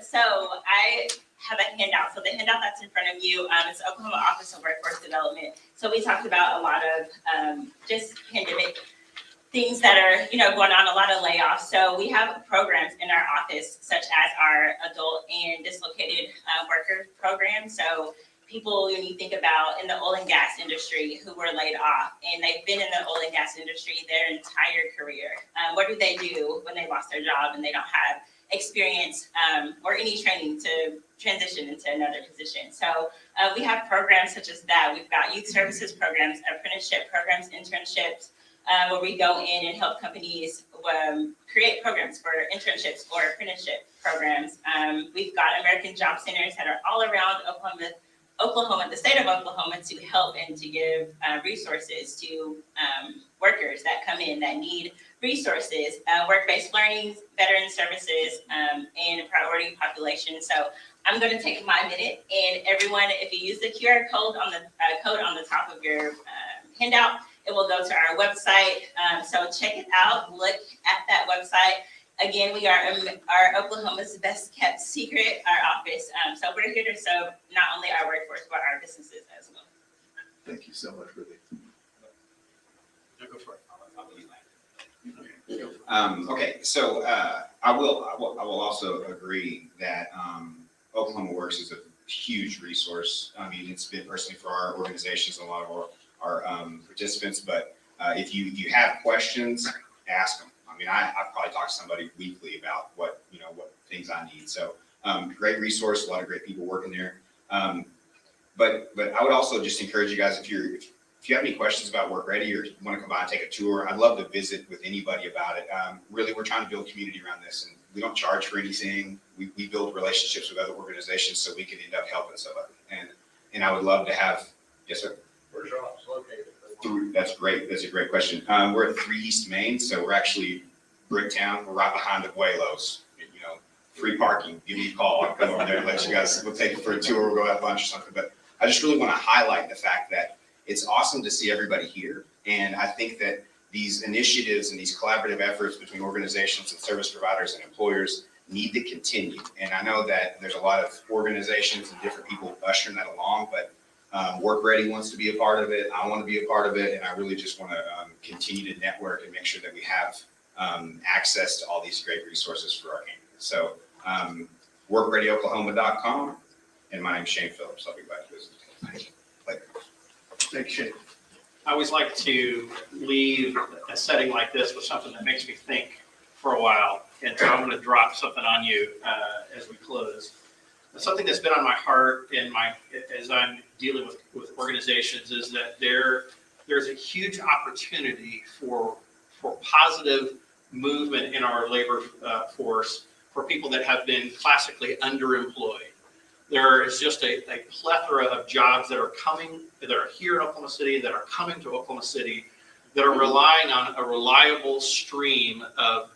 So I have a handout. So the handout that's in front of you is Oklahoma Office of Workforce Development. So we talked about a lot of just pandemic things that are going on, a lot of layoffs. So we have programs in our office, such as our adult and dislocated worker program. So people, when you think about in the oil and gas industry who were laid off, and they've been in the oil and gas industry their entire career. What do they do when they lost their job and they don't have experience or any training to transition into another position? So we have programs such as that. We've got youth services programs, apprenticeship programs, internships, where we go in and help companies create programs for internships or apprenticeship programs. We've got American Job Centers that are all around Oklahoma, the state of Oklahoma, to help and to give resources to workers that come in that need resources, work-based learning, veteran services, and priority population. So I'm going to take my minute, and everyone, if you use the QR code on the top of your handout, it will go to our website. So check it out, look at that website. Again, we are Oklahoma's best kept secret, our office. So we're here to serve not only our workforce, but our businesses as well. Thank you so much, Ruby. Go for it. Okay, so I will also agree that Oklahoma Works is a huge resource. I mean, it's been personally for our organizations, a lot of our participants, but if you have questions, ask them. I mean, I probably talk to somebody weekly about what things I need. So great resource, a lot of great people working there. But I would also just encourage you guys, if you have any questions about Work Ready or want to come by and take a tour, I'd love to visit with anybody about it. Really, we're trying to build community around this, and we don't charge for anything. We build relationships with other organizations so we can end up helping somebody. And I would love to have, yes, sir? Where's your office located? That's great. That's a great question. We're at 3 East Main, so we're actually Bricktown. We're right behind the Buelos. Free parking. Give me a call. I'll come over there and let you guys. We'll take you for a tour. We'll go have lunch or something. But I just really want to highlight the fact that it's awesome to see everybody here, and I think that these initiatives and these collaborative efforts between organizations and service providers and employers need to continue. And I know that there's a lot of organizations and different people ushering that along, but Work Ready wants to be a part of it. I want to be a part of it, and I really just want to continue to network and make sure that we have access to all these great resources for our candidates. So workreadyoklahoma.com, and my name's Shane Phillips. I'll be back to visit. Thank you. Later. Thank you, Shane. I always like to leave a setting like this with something that makes me think for a while. And so I'm going to drop something on you as we close. Something that's been on my heart as I'm dealing with organizations is that there's a huge opportunity for positive movement in our labor force for people that have been classically underemployed. There is just a plethora of jobs that are coming, that are here in Oklahoma City, that are coming to Oklahoma City, that are relying on a reliable stream of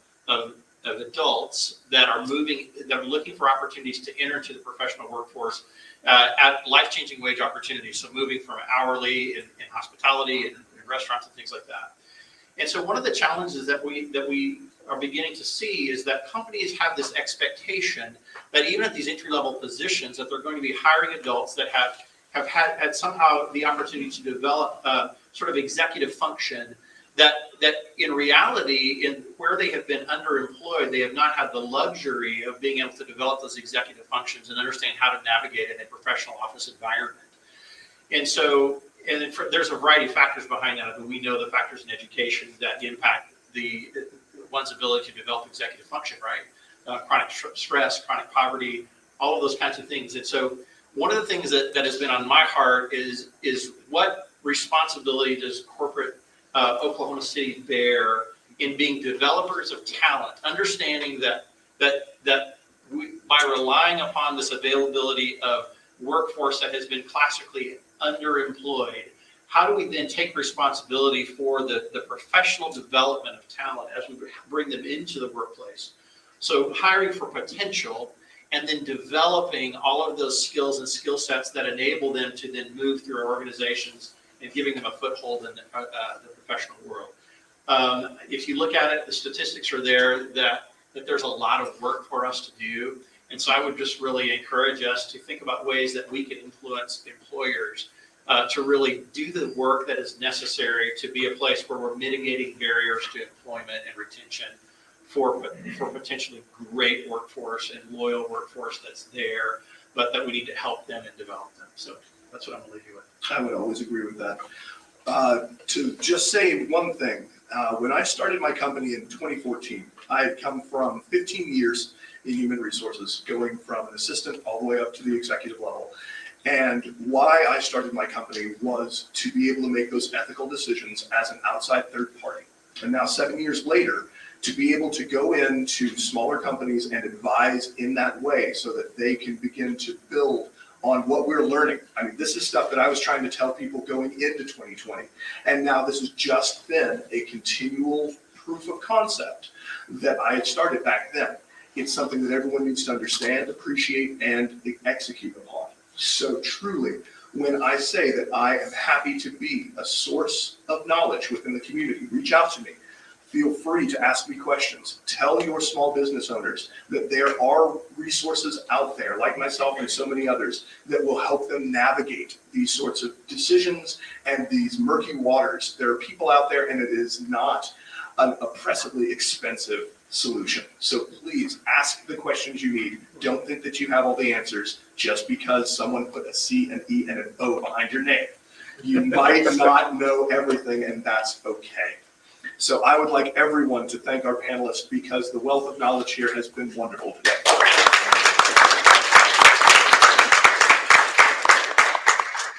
adults that are moving, that are looking for opportunities to enter into the professional workforce at life-changing wage opportunities. So moving from hourly in hospitality and in restaurants and things like that. And so one of the challenges that we are beginning to see is that companies have this expectation that even at these entry-level positions, that they're going to be hiring adults that have had somehow the opportunity to develop sort of executive function that in reality, in where they have been underemployed, they have not had the luxury of being able to develop those executive functions and understand how to navigate in a professional office environment. And so, there's a variety of factors behind that. We know the factors in education that impact one's ability to develop executive function, right? Chronic stress, chronic poverty, all of those kinds of things. And so one of the things that has been on my heart is what responsibility does corporate Oklahoma City bear in being developers of talent, understanding that we, by relying upon this availability of workforce that has been classically underemployed, how do we then take responsibility for the professional development of talent as we bring them into the workplace? So hiring for potential and then developing all of those skills and skill sets that enable them to then move through our organizations and giving them a foothold in the professional world. If you look at it, the statistics are there that there's a lot of work for us to do. And so I would just really encourage us to think about ways that we can influence employers to really do the work that is necessary to be a place where we're mitigating barriers to employment and retention for potentially great workforce and loyal workforce that's there, but that we need to help them and develop them. So that's what I'm gonna leave you with. I would always agree with that. To just say one thing, when I started my company in 2014, I had come from 15 years in human resources, going from an assistant all the way up to the executive level. And why I started my company was to be able to make those ethical decisions as an outside third party. And now 7 years later, to be able to go into smaller companies and advise in that way so that they can begin to build on what we're learning. I mean, this is stuff that I was trying to tell people going into 2020. And now this has just been a continual proof of concept that I had started back then. It's something that everyone needs to understand, appreciate, and execute upon. So truly, when I say that I am happy to be a source of knowledge within the community. Reach out to me. Feel free to ask me questions. Tell your small business owners that there are resources out there, like myself and so many others, that will help them navigate these sorts of decisions and these murky waters. There are people out there, and it is not an oppressively expensive solution. So please ask the questions you need. Don't think that you have all the answers just because someone put a C, an E, and an O behind your name. You might not know everything, and that's okay. So I would like everyone to thank our panelists because the wealth of knowledge here has been wonderful today.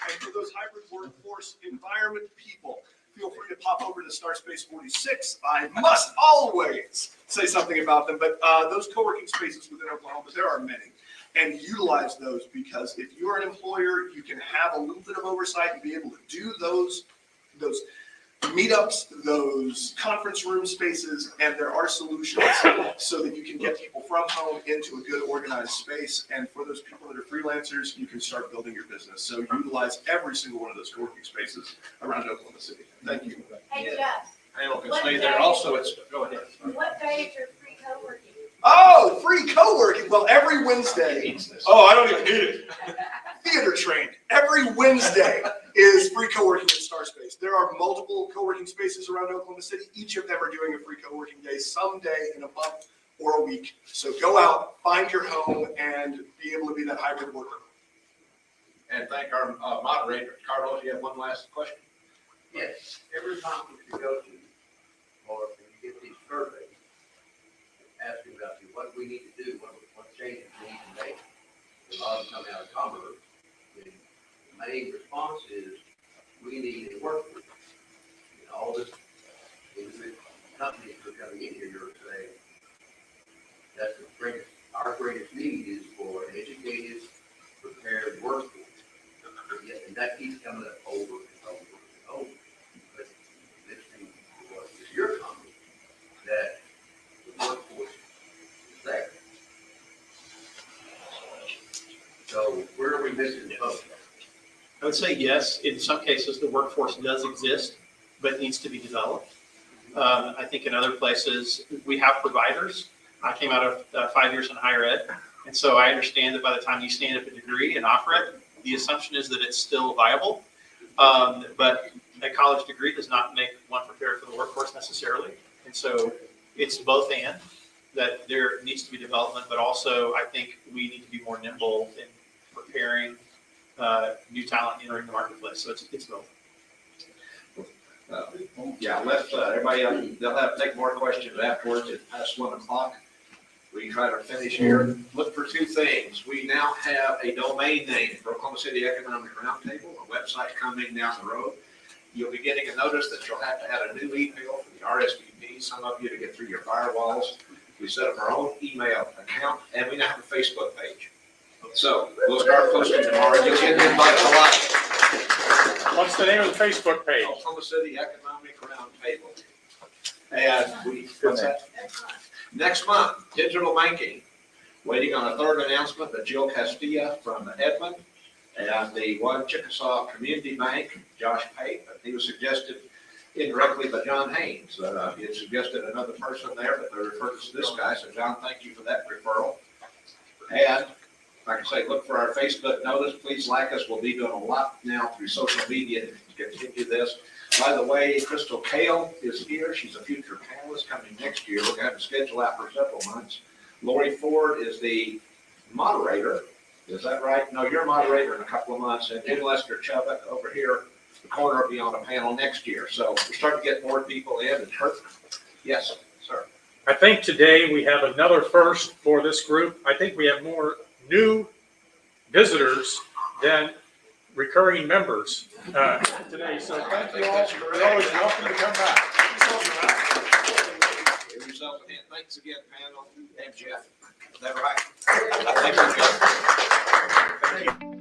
And for those hybrid workforce environment people, feel free to pop over to Star Space 46. I must always say something about them, but those co-working spaces within Oklahoma, there are many. And utilize those because if you're an employer, you can have a little bit of oversight and be able to do those meetups, those conference room spaces, and there are solutions so that you can get people from home into a good organized space. And for those people that are freelancers, you can start building your business. So utilize every single one of those co-working spaces around Oklahoma City. Thank you. Hey, Jeff. Panel can stay there also. Go ahead. What day is your free co-working? Oh, free co-working. Well, every Wednesday. Oh, I don't even need it. Theater trained. Every Wednesday is free co-working at Star Space. There are multiple co-working spaces around Oklahoma City. Each of them are doing a free co-working day someday in a month or a week. So go out, find your home, and be able to be that hybrid worker. And thank our moderator. Carlos, you have one last question? Yes, every conference you go to, or if you get these surveys, asking about you, what we need to do, what changes we need to make. A lot of them come out of commerce. The main response is, we need a workforce. And all this individual companies that are coming in here, you're saying, that's the greatest, our greatest need is for an educated, prepared workforce. And that keeps coming up over and over and over. But this thing was your comment that the workforce is there. So where are we missing the boat? I would say yes. In some cases, the workforce does exist, but needs to be developed. I think in other places, we have providers. I came out of 5 years in higher ed, and so I understand that by the time you stand up a degree and offer it, the assumption is that it's still viable. But a college degree does not make one prepared for the workforce necessarily. And so it's both and, that there needs to be development, but also I think we need to be more nimble in preparing new talent entering the marketplace. So it's both. Yeah, let everybody, they'll have to take more questions afterwards. It's past 1 o'clock. We can try to finish here. Look for 2 things. We now have a domain name for Oklahoma City Economic Roundtable, a website coming down the road. You'll be getting a notice that you'll have to add a new email for the RSVP, some of you to get through your firewalls. We set up our own email account, and we now have a Facebook page. So we'll start posting tomorrow. You'll get invited a lot. What's the name of the Facebook page? Oklahoma City Economic Roundtable. And what's that? Next month, digital banking. Waiting on a third announcement that Jill Castilla from Edmond and the one Chickasaw Community Bank, Josh Pate, he was suggested indirectly by John Haynes. He had suggested another person there, but they referred us to this guy. So John, thank you for that referral. And like I say, look for our Facebook notice. Please like us. We'll be doing a lot now through social media to continue this. By the way, Crystal Kale is here. She's a future panelist coming next year. We're going to have to schedule out for several months. Lori Ford is the moderator. Is that right? No, you're a moderator in a couple of months. And Jim Lester Chubbuck over here, the corner, will be on a panel next year. So we're starting to get more people in. And yes, sir. I think today we have another first for this group. I think we have more new visitors than recurring members today. So thank you all. You're always welcome to come back. Thanks again, panel, and Jeff. Is that right? Thank you.